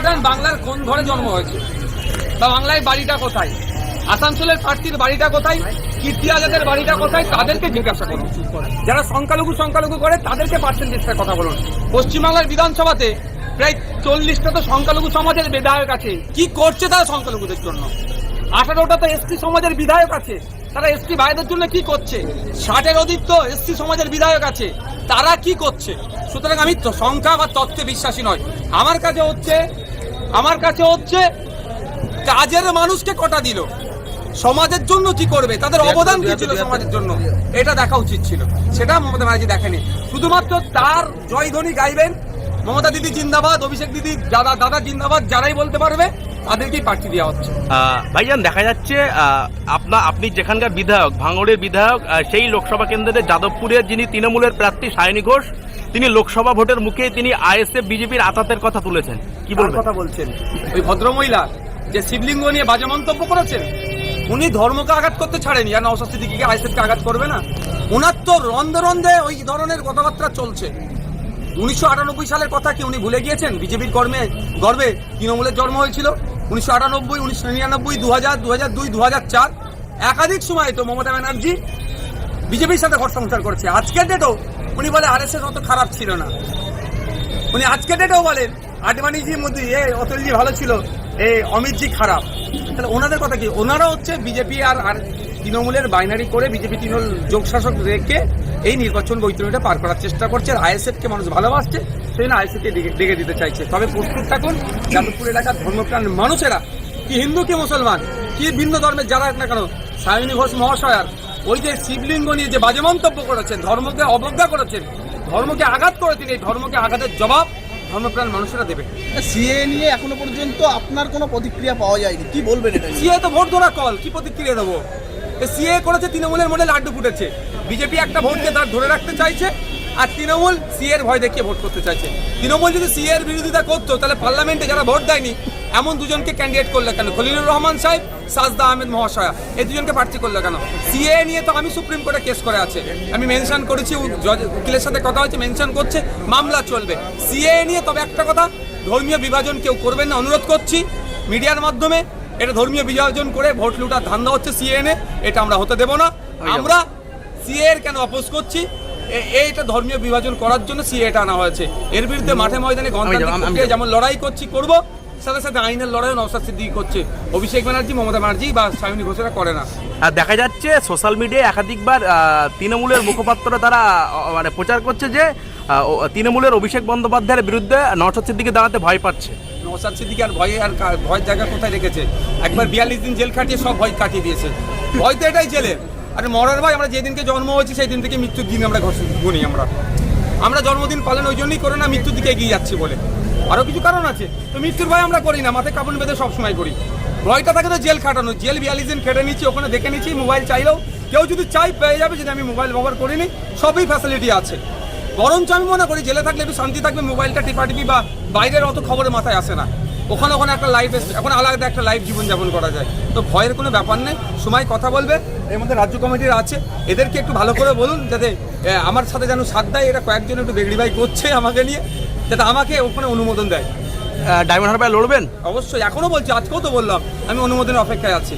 জানান বাংলার কোন ঘরে জন্ম হয়েছে বা বাংলায় বাড়িটা কোথায়, আসানসোলের প্রার্থীর বাড়িটা কোথায়, কীর্তি আজাদের বাড়িটা কোথায়, তাদেরকে জিজ্ঞাসা করুন। যারা সংখ্যালঘু করে তাদেরকে পার্সেন্টেজটার কথা বলুন। পশ্চিমবাংলার বিধানসভাতে প্রায় 40টা তো সংখ্যালঘু সমাজের বিধায়ক আছে, কি করছে তারা সংখ্যালঘুদের জন্য? 18টা তো এসটি সমাজের বিধায়ক আছে, তারা এসটি ভাইদের জন্য কি করছে? 60-এর অধিক তো এসটি সমাজের বিধায়ক আছে, তারা কি করছে? সুতরাং আমি সংখ্যা বা তথ্যে বিশ্বাসী নয়। আমার কাছে হচ্ছে কাজের মানুষকে কটা দিল, সমাজের জন্য কি করবে, তাদের অবদান কি ছিল সমাজের জন্য, এটা দেখা উচিত ছিল। সেটা মমতা ব্যানার্জি দেখেনি। শুধুমাত্র তার জয়ধ্বনি গাইবেন, মমতা দিদি জিন্দাবাদ, অভিষেক দিদি দাদা জিন্দাবাদ, যারাই বলতে পারবে তাদেরকেই প্রার্থী দেওয়া হচ্ছে। ভাইজান, দেখা যাচ্ছে আপনি যেখানকার বিধায়ক, ভাঙড়ের বিধায়ক, সেই লোকসভা কেন্দ্রের যাদবপুরের যিনি তৃণমূলের প্রার্থী সায়নী ঘোষ, তিনি লোকসভা ভোটের মুখে তিনি আইএসএফ বিজেপির আতাতের কথা তুলেছেন। কি বলবেন? কথা বলছেন ওই ভদ্রমহিলা যে শিবলিঙ্গ নিয়ে বাজে মন্তব্য করেছেন, উনি ধর্মকে আঘাত করতে ছাড়েনি, আর নওশাদ সিদ্দিকীকে আইএসএফকে আঘাত করবে না? ওনার তো রন্ধে রন্ধে ওই ধরনের কথাবার্তা চলছে। 1998 সালের কথা কি উনি ভুলে গিয়েছেন? বিজেপির গর্বে তৃণমূলের জন্ম হয়েছিল 1998, 1999, 2000, 2002, 2004 একাধিক সময় তো মমতা ব্যানার্জি বিজেপির সাথে ঘর সংসার করেছে। আজকের ডেটেও উনি বলে আরএসএস অত খারাপ ছিল না। উনি আজকের ডেটেও বলেন আডবাণীজি মোদী অতলজি ভালো ছিল, অমিতজি খারাপ। তাহলে ওনাদের কথা কি? ওনারা হচ্ছে বিজেপি আর তৃণমূলের বাইনারি করে বিজেপি তৃণমূল যোগশাসক রেখে এই নির্বাচন বৈতরণীটা পার করার চেষ্টা করছে। আর আইএসএফকে মানুষ ভালোবাসছে, সেই জন্য আইএসএফকে ডেকে দিতে চাইছে। তবে প্রস্তুত থাকুন, যাদবপুর এলাকার ধর্মপ্রাণ মানুষেরা, কি হিন্দু কি মুসলমান কি ভিন্ন ধর্মের যারা না কেন, সায়নী ঘোষ মহাশয়ার ওই যে শিবলিঙ্গ নিয়ে যে বাজে মন্তব্য করেছেন, ধর্মকে অবজ্ঞা করেছেন, ধর্মকে আঘাত করেছেন, এই ধর্মকে আঘাতের জবাব ধর্মপ্রাণ মানুষেরা দেবে। সিএ নিয়ে এখনো পর্যন্ত আপনার কোনো প্রতিক্রিয়া পাওয়া যায়নি, কি বলবেন এটা? সিএ তো ভোট ধরা কল, কি প্রতিক্রিয়া দেবো? সিএ করেছে, তৃণমূলের মধ্যে লাড্ডু ফুটেছে। বিজেপি একটা ভোটকে তার ধরে রাখতে চাইছে, আর তৃণমূল সিএর ভয় দেখিয়ে ভোট করতে চাইছে। তৃণমূল যদি সিএর বিরোধিতা করতো তাহলে পার্লামেন্টে যারা ভোট দেয়নি এমন দুজনকে ক্যান্ডিডেট করলে কেন? খলিলুর রহমান সাহেব, সাজদা আহমেদ মহাশয়া, এই দুজনকে প্রার্থী করলে কেন? সিএ নিয়ে তো আমি সুপ্রিম কোর্টে কেস করে আছে, আমি মেনশন করেছি, উকিলের সাথে কথা হচ্ছে, মেনশন করছে, মামলা চলবে সিএ নিয়ে। তবে একটা কথা, ধর্মীয় বিভাজন কেউ করবেন না, অনুরোধ করছি মিডিয়ার মাধ্যমে। এটা ধর্মীয় বিভাজন করে ভোট লুটার ধান্দা হচ্ছে সিএ নিয়ে, এটা আমরা হতে দেব না। আমরা সিএ এর কেন অপোজ করছি? এইটা ধর্মীয় বিভাজন করার জন্য সিএটা আনা হয়েছে। এর বিরুদ্ধে মাঠে ময়দানে গণতান্ত্রিক যেমন লড়াই করছি, করব, সাথে সাথে আইনের লড়াইও নওশাদ সিদ্দিকী করছে। অভিষেক ব্যানার্জি, মমতা ব্যানার্জি বা সায়নী ঘোষেরা করে না। দেখা যাচ্ছে সোশ্যাল মিডিয়ায় একাধিকবার তৃণমূলের মুখপাত্ররা তারা মানে প্রচার করছে যে তৃণমূলের অভিষেক বন্দ্যোপাধ্যায়ের বিরুদ্ধে নওশাদ সিদ্দিকী দাঁড়াতে ভয় পাচ্ছে। নওশাদ সিদ্দিকী আর ভয়ের জায়গা কোথায় রেখেছে? একবার 42 দিন জেল খাটিয়ে সব ভয় কাটিয়ে দিয়েছে। ভয় তো এটাই জেলে। আর মরার ভাই, আমরা যেদিনকে জন্ম হয়েছি সেই দিন থেকে মৃত্যুর দিন আমরা গুনি। আমরা জন্মদিন পালন ওই জন্যই করে না, মৃত্যুর দিকে এগিয়ে যাচ্ছি বলে। আরও কিছু কারণ আছে, তো মৃত্যুর ভয় আমরা করি না, মাথায় কাপড় বেঁধে সবসময় করি। ভয়টা থাকে তো জেল খাটানো। জেল 42 দিন খেটে নিচ্ছি, ওখানে দেখে নিচ্ছি, মোবাইল চাইলেও কেউ যদি চাই পেয়ে যাবে, যদি আমি মোবাইল ব্যবহার করিনি, সবই ফ্যাসিলিটি আছে। বরঞ্চ আমি মনে করি জেলে থাকলে একটু শান্তি থাকবে, মোবাইলটা টিপাটিপি বা বাইরের অত খবরের মাথায় আসে না। ওখানে একটা লাইফ, এখন আলাদা একটা লাইফ জীবনযাপন করা যায়, তো ভয়ের কোনো ব্যাপার নেই। সময় কথা বলবে। এর মধ্যে রাজ্য কমিটির আছে, এদেরকে একটু ভালো করে বলুন যাতে আমার সাথে যেন সাথ দেয়। এরা কয়েকজন একটু বেগড়িবাই করছে আমাকে নিয়ে, যাতে আমাকে ওখানে অনুমোদন দেয়। ডায়মন্ড হারবারে লড়বেন? অবশ্যই, এখনো বলছি, আজকেও তো বললাম আমি অনুমোদনের অপেক্ষায় আছি।